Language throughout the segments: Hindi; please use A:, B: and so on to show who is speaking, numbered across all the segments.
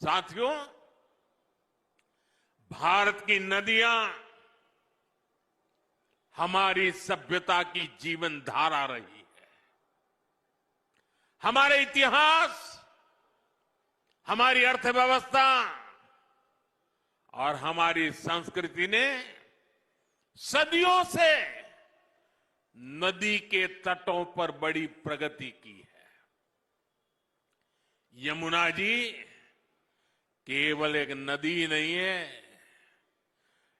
A: साथियों, भारत की नदियां हमारी सभ्यता की जीवन धारा रही है। हमारे इतिहास, हमारी अर्थव्यवस्था और हमारी संस्कृति ने सदियों से नदी के तटों पर बड़ी प्रगति की है। यमुना जी केवल एक नदी नहीं है,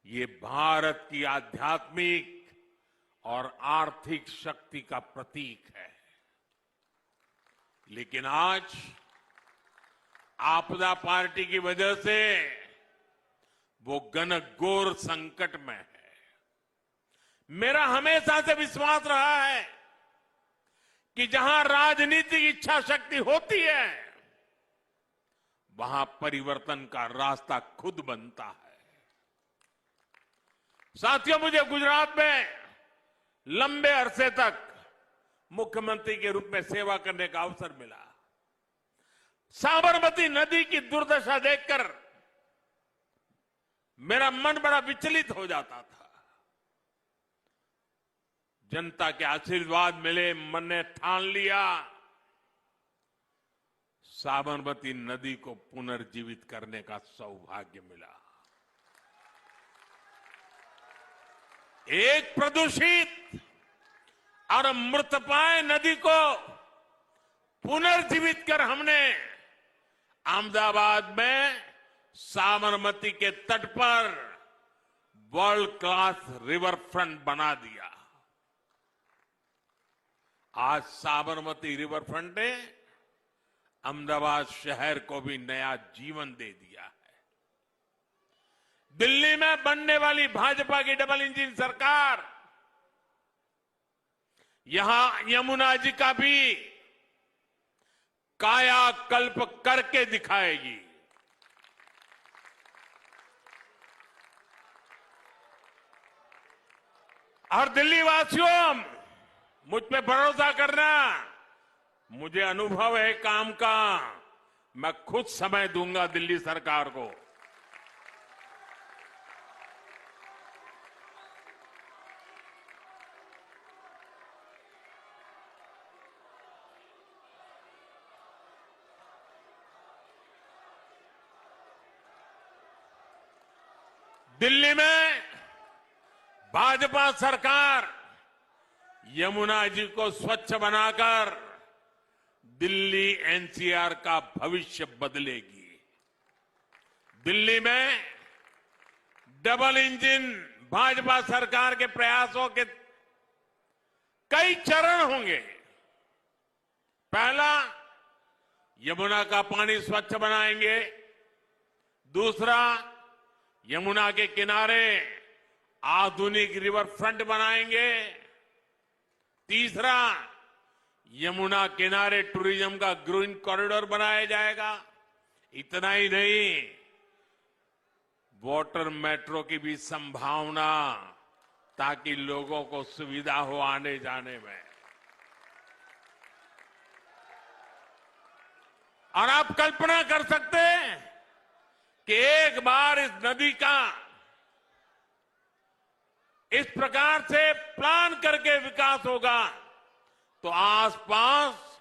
A: ये भारत की आध्यात्मिक और आर्थिक शक्ति का प्रतीक है। लेकिन आज आपदा पार्टी की वजह से वो घनघोर संकट में है। मेरा हमेशा से विश्वास रहा है कि जहां राजनीतिक इच्छा शक्ति होती है, वहां परिवर्तन का रास्ता खुद बनता है। साथियों, मुझे गुजरात में लंबे अरसे तक मुख्यमंत्री के रूप में सेवा करने का अवसर मिला। साबरमती नदी की दुर्दशा देखकर मेरा मन बड़ा विचलित हो जाता था। जनता के आशीर्वाद मिले, मन ने ठान लिया साबरमती नदी को पुनर्जीवित करने का सौभाग्य मिला। एक प्रदूषित और मृतप्राय नदी को पुनर्जीवित कर हमने अहमदाबाद में साबरमती के तट पर वर्ल्ड क्लास रिवर फ्रंट बना दिया। आज साबरमती रिवर फ्रंट ने अहमदाबाद शहर को भी नया जीवन दे दिया है। दिल्ली में बनने वाली भाजपा की डबल इंजन सरकार यहां यमुना जी का भी कायाकल्प करके दिखाएगी। और दिल्ली वासियों, मुझ पे भरोसा करना, मुझे अनुभव है काम का। मैं खुद समय दूंगा दिल्ली सरकार को। दिल्ली में भाजपा सरकार यमुना जी को स्वच्छ बनाकर दिल्ली एनसीआर का भविष्य बदलेगी। दिल्ली में डबल इंजन भाजपा सरकार के प्रयासों के कई चरण होंगे। पहला, यमुना का पानी स्वच्छ बनाएंगे। दूसरा, यमुना के किनारे आधुनिक रिवर फ्रंट बनाएंगे। तीसरा, यमुना किनारे टूरिज्म का ग्रीन कॉरिडोर बनाया जाएगा। इतना ही नहीं, वाटर मेट्रो की भी संभावना, ताकि लोगों को सुविधा हो आने जाने में। और आप कल्पना कर सकते हैं कि एक बार इस नदी का इस प्रकार से प्लान करके विकास होगा तो आसपास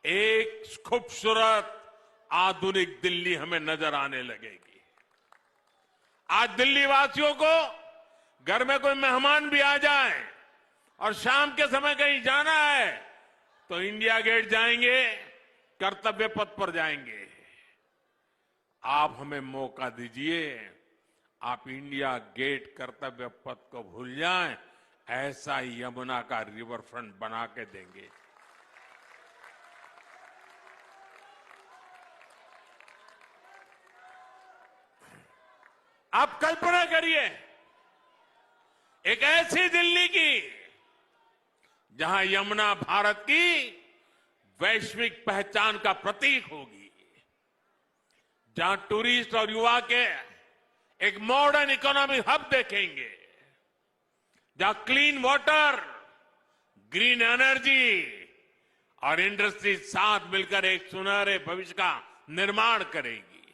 A: एक खूबसूरत आधुनिक दिल्ली हमें नजर आने लगेगी। आज दिल्ली वासियों को घर में कोई मेहमान भी आ जाए और शाम के समय कहीं जाना है तो इंडिया गेट जाएंगे, कर्तव्य पथ पर जाएंगे। आप हमें मौका दीजिए, आप इंडिया गेट कर्तव्य पथ को भूल जाएं, ऐसा यमुना का रिवर फ्रंट बना के देंगे। आप कल्पना करिए एक ऐसी दिल्ली की जहां यमुना भारत की वैश्विक पहचान का प्रतीक होगी, जहां टूरिस्ट और युवा के एक मॉडर्न इकोनॉमिक हब देखेंगे, जहां क्लीन वाटर, ग्रीन एनर्जी और इंडस्ट्री साथ मिलकर एक सुनहरे भविष्य का निर्माण करेगी।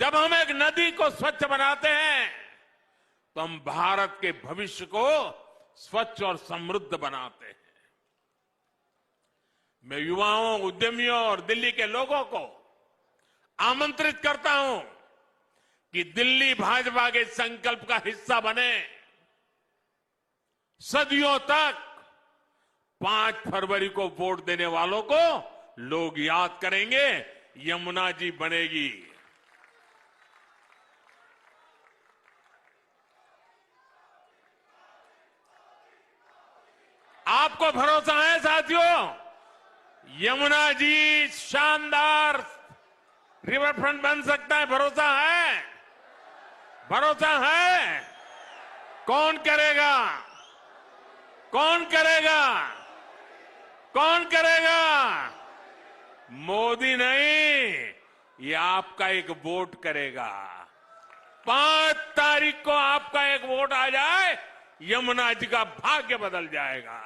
A: जब हम एक नदी को स्वच्छ बनाते हैं तो हम भारत के भविष्य को स्वच्छ और समृद्ध बनाते हैं। मैं युवाओं, उद्यमियों और दिल्ली के लोगों को आमंत्रित करता हूं कि दिल्ली भाजपा के संकल्प का हिस्सा बने। सदियों तक 5 फरवरी को वोट देने वालों को लोग याद करेंगे, यमुना जी बनेगी। आपको भरोसा है साथियों, यमुना जी शानदार रिवर फ्रंट बन सकता है? भरोसा है? भरोसा है? कौन करेगा? कौन करेगा? कौन करेगा? मोदी नहीं, ये आपका एक वोट करेगा। 5 तारीख को आपका एक वोट आ जाए, यमुना जी का भाग्य बदल जाएगा।